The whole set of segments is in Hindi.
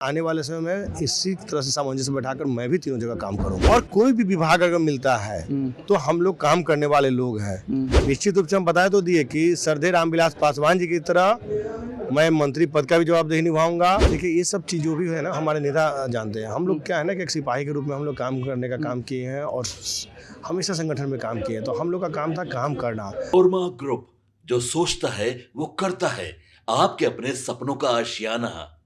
आने वाले समय में इसी तरह से सामंजस्य बैठाकर मैं भी तीनों जगह काम करूंगा। और कोई भी विभाग अगर मिलता है तो हम लोग काम करने वाले लोग हैं। निश्चित रूप से हम बताए तो दिए कि सरदार रामविलास पासवान जी की तरह मैं मंत्री पद का भी जवाबदेही निभाऊंगा। देखिए ये सब चीज जो भी है ना, हमारे नेता जानते हैं। हम लोग क्या है ना कि एक सिपाही के रूप में हम लोग काम करने का काम किए हैं और हमेशा संगठन में काम किए हैं। तो हम लोग का काम था काम करना। ओरमा ग्रुप, जो सोचता है वो करता है। आपके अपने सपनों का आशियाना।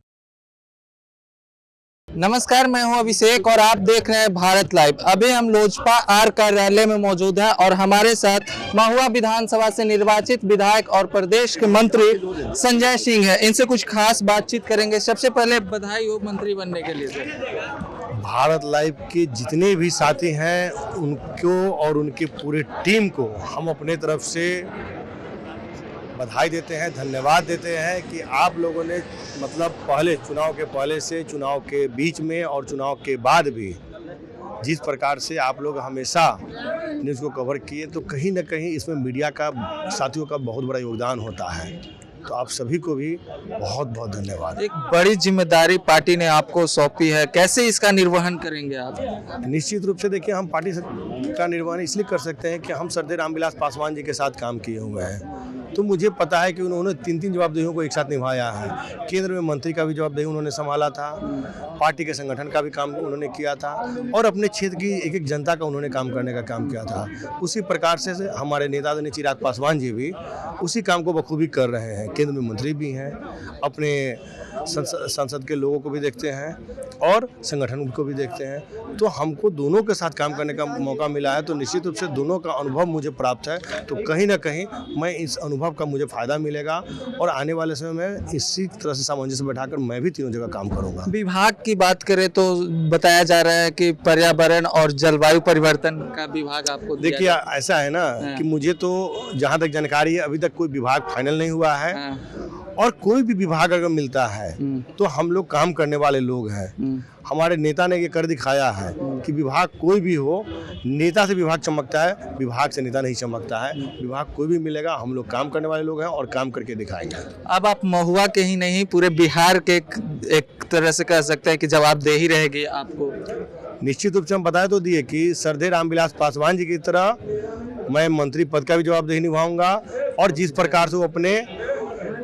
नमस्कार, मैं हूं अभिषेक और आप देख रहे हैं भारत लाइव। अभी हम लोजपा आर कार्यालय में मौजूद हैं और हमारे साथ महुआ विधानसभा से निर्वाचित विधायक और प्रदेश के मंत्री संजय सिंह हैं। इनसे कुछ खास बातचीत करेंगे। सबसे पहले बधाई हो मंत्री बनने के लिए सर। भारत लाइव के जितने भी साथी हैं उनको और उनकी पूरी टीम को हम अपने तरफ से बधाई देते हैं, धन्यवाद देते हैं कि आप लोगों ने मतलब पहले चुनाव के पहले से, चुनाव के बीच में और चुनाव के बाद भी जिस प्रकार से आप लोग हमेशा न्यूज़ को कवर किए, तो कहीं ना कहीं इसमें मीडिया का साथियों का बहुत बड़ा योगदान होता है। तो आप सभी को भी बहुत बहुत धन्यवाद। एक बड़ी जिम्मेदारी पार्टी ने आपको सौंपी है, कैसे इसका निर्वहन करेंगे आप? निश्चित रूप से देखिए, हम पार्टी का निर्वहन इसलिए कर सकते हैं कि हम सरदार रामविलास पासवान जी के साथ काम किए हुए हैं। तो मुझे पता है कि उन्होंने तीन जवाबदेहियों को एक साथ निभाया है। केंद्र में मंत्री का भी जवाबदेही उन्होंने संभाला था, पार्टी के संगठन का भी काम उन्होंने किया था और अपने क्षेत्र की एक एक जनता का उन्होंने काम करने का काम किया था। उसी प्रकार से हमारे नेता आदरणीय चिराग पासवान जी भी उसी काम को बखूबी कर रहे हैं। केंद्र में मंत्री भी हैं, अपने संसद के लोगों को भी देखते हैं और संगठन को भी देखते हैं। तो हमको दोनों के साथ काम करने का मौका मिला है। तो निश्चित रूप से दोनों का अनुभव मुझे प्राप्त है। तो कहीं ना कहीं मैं इस अनुभव का मुझे फायदा मिलेगा और आने वाले समय में इसी तरह से सामंजस्य बैठाकर मैं भी तीनों जगह काम करूंगा। विभाग की बात करें तो बताया जा रहा है कि पर्यावरण और जलवायु परिवर्तन का विभाग आपको दिया देखिए ऐसा है ना कि मुझे तो जहाँ तक जानकारी है अभी तक कोई विभाग फाइनल नहीं हुआ है। और कोई भी विभाग अगर मिलता है तो हम लोग काम करने वाले लोग हैं। हमारे नेता ने ये कर दिखाया है कि विभाग कोई भी हो, नेता से विभाग चमकता है, विभाग से नेता नहीं चमकता है। विभाग कोई भी मिलेगा, हम लोग काम करने वाले लोग हैं और काम करके दिखाएंगे। अब आप महुआ के ही नहीं, पूरे बिहार के एक तरह से कह सकते हैं कि जवाबदेही रहेगी आपको। निश्चित रूप से हम बताए तो दिए कि सरदार रामविलास पासवान जी की तरह मैं मंत्री पद का भी जवाबदेही निभाऊंगा और जिस प्रकार से वो अपने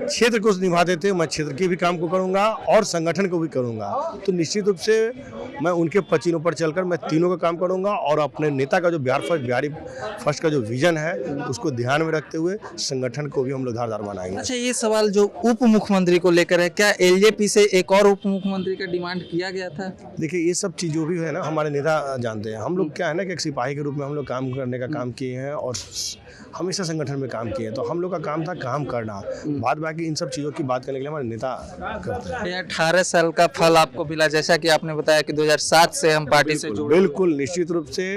क्षेत्र को निभाते थे, मैं क्षेत्र के भी काम को करूंगा और संगठन को भी करूंगा। तो निश्चित रूप से मैं उनके पचीनों पर चलकर मैं तीनों का काम करूंगा और अपने नेता का जो बिहारी फर्स्ट का जो विजन है उसको ध्यान में रखते हुए संगठन को भी हम लोग धारदार बनाएंगे। अच्छा, ये सवाल जो उप मुख्यमंत्री को लेकर है, क्या एलजेपी से एक और उप मुख्यमंत्री का डिमांड किया गया था? देखिए ये सब चीज़ जो भी है ना, हमारे नेता जानते हैं। हम लोग क्या है ना कि एक सिपाही के रूप में हम लोग काम करने का काम किए हैं और हमेशा संगठन में काम किए हैं। तो हम लोग का काम था काम करना। बाद बाकी इन सब चीज़ों की बात करने के लिए हमारे नेता करते हैं। 18 साल का फल आपको मिला, जैसा कि आपने बताया कि 2007 से हम पार्टी से जुड़े। बिल्कुल निश्चित रूप से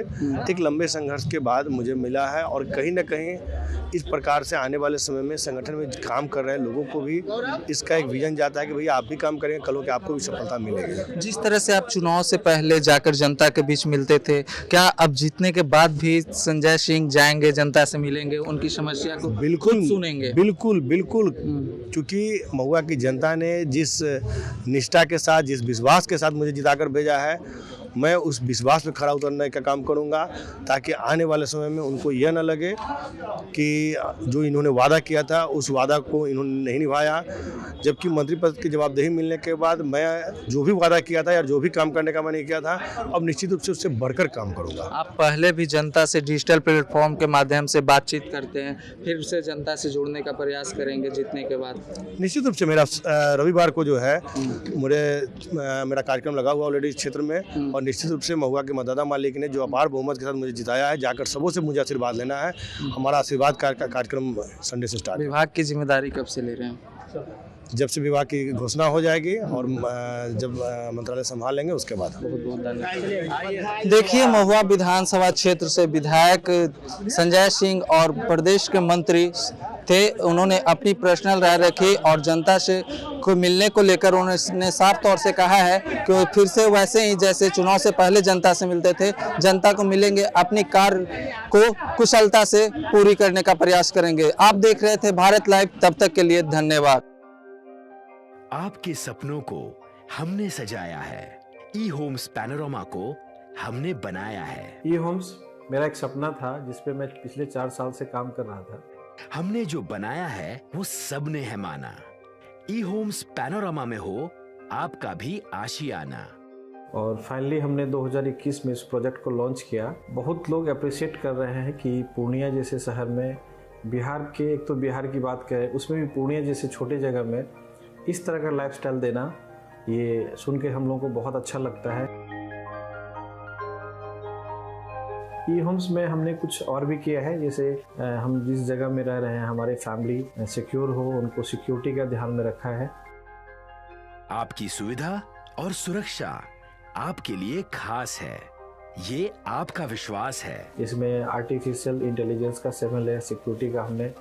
एक लंबे संघर्ष के बाद मुझे मिला है और कहीं ना कहीं इस प्रकार से आने वाले समय में संगठन में काम कर रहे लोगों को भी इसका एक विजन जाता है कि भैया आप भी काम करेंगे, कल हो के आपको भी सफलता मिलेगी। जिस तरह से आप चुनाव से पहले जाकर जनता के बीच मिलते थे, क्या अब जीतने के बाद भी संजय सिंह जाएंगे, जनता से मिलेंगे, उनकी समस्या को बिल्कुल सुनेंगे? बिल्कुल बिल्कुल, क्योंकि महुआ की जनता ने जिस निष्ठा के साथ, जिस विश्वास के साथ मुझे जिताकर भेजा है, मैं उस विश्वास पे खरा उतरने का काम करूंगा ताकि आने वाले समय में उनको यह न लगे कि जो इन्होंने वादा किया था उस वादा को इन्होंने नहीं निभाया। जबकि मंत्री पद की जवाबदेही मिलने के बाद मैं जो भी वादा किया था या जो भी काम करने का मैंने किया था, अब निश्चित रूप से उससे बढ़कर काम करूंगा। आप पहले भी जनता से डिजिटल प्लेटफॉर्म के माध्यम से बातचीत करते हैं, फिर से जनता से जुड़ने का प्रयास करेंगे जीतने के बाद? निश्चित रूप से मेरा रविवार को जो है मेरा कार्यक्रम लगा हुआ ऑलरेडी क्षेत्र में और निश्चित रूप से महुआ के मतदाता मालिक ने जो अपार बहुमत के साथ मुझे जिताया है, जाकर सबों से मुझे आशीर्वाद लेना है। हमारा आशीर्वाद कार्यक्रम संडे से स्टार्ट। विभाग की जिम्मेदारी कब से ले रहे हैं? जब से विभाग की घोषणा हो जाएगी और जब मंत्रालय संभाल लेंगे उसके बाद। बहुत बहुत धन्यवाद। देखिए, महुआ विधानसभा क्षेत्र से विधायक संजय सिंह और प्रदेश के मंत्री थे। उन्होंने अपनी पर्सनल राय रखी और जनता से को मिलने को लेकर उन्होंने साफ तौर से कहा है कि फिर से वैसे ही जैसे चुनाव से पहले जनता से मिलते थे, जनता को मिलेंगे, अपनी कार्य को कुशलता से पूरी करने का प्रयास करेंगे। आप देख रहे थे भारत लाइव, तब तक के लिए धन्यवाद। आपके सपनों को हमने सजाया है, ई होम्स पैनोरामा को हमने बनाया है। ई होम्स मेरा एक सपना था जिस पे मैं पिछले 4 साल से काम कर रहा था। हमने जो बनाया है वो सबने है माना। ई होम्स पैनोरामा में हो आपका भी आशियाना। और फाइनली हमने 2021 में इस प्रोजेक्ट को लॉन्च किया। बहुत लोग अप्रिशिएट कर रहे हैं कि पूर्णिया जैसे शहर में, बिहार के, एक तो बिहार की बात करें उसमें भी पूर्णिया जैसे छोटे जगह में इस तरह का लाइफस्टाइल देना, ये सुन के हम लोगों को बहुत अच्छा लगता है। ई होम्स में हमने कुछ और भी किया है, जैसे हम जिस जगह में रह रहे हैं हमारे फैमिली सिक्योर हो, उनको सिक्योरिटी का ध्यान में रखा है। आपकी सुविधा और सुरक्षा आपके लिए खास है, ये आपका विश्वास है। इसमें आर्टिफिशियल इंटेलिजेंस का 7 लेयर सिक्योरिटी का हमने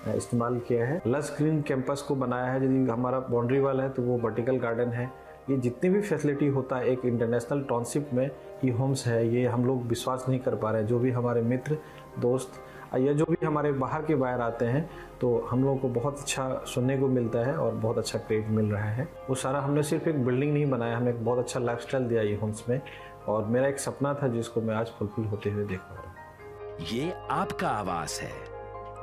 इस्तेमाल किया है। लस ग्रीन कैंपस को बनाया है। यदि हमारा बाउंड्री वाल है तो वो वर्टिकल गार्डन है। ये जितनी भी फैसिलिटी होता है एक इंटरनेशनल टाउनशिप में ई होम्स है, ये हम लोग विश्वास नहीं कर पा रहे हैं। जो भी हमारे मित्र दोस्त या जो भी हमारे बाहर के बाहर आते हैं तो हम लोगों को बहुत अच्छा सुनने को मिलता है और बहुत अच्छा क्रेडिट मिल रहा है। वो सारा हमने सिर्फ एक बिल्डिंग नहीं बनाया, हमने एक बहुत अच्छा लाइफस्टाइल दिया ई होम्स में, और मेरा एक सपना था जिसको मैं आज फुलफिल होते हुए देख पा रहा हूँ। ये आपका आवास है।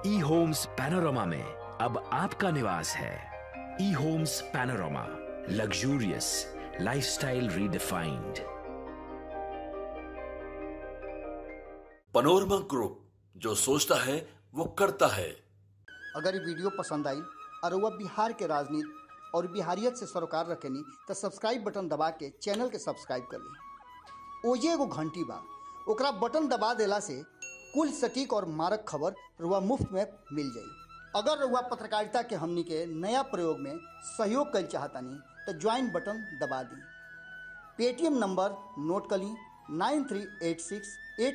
ई होम्स पैनोरामा में अब आपका निवास है। E Homes Panorama, luxurious lifestyle redefined. Panorama group, जो सोचता है वो करता है। अगर ये वीडियो पसंद आई और वह बिहार के राजनीति और बिहारियत से सरोकार रखेनी तो सब्सक्राइब बटन दबा के चैनल के सब्सक्राइब कर ली। ओजे एगो घंटी बा, ओकरा बटन दबा देला से कुल सटीक और मारक खबर रुआ मुफ्त में मिल जाई। अगर रुआ पत्रकारिता के हमनी के नया प्रयोग में सहयोग कर चाहतानी तो ज्वाइन बटन दबा दी। पेटीएम नंबर नोट कर ली 9386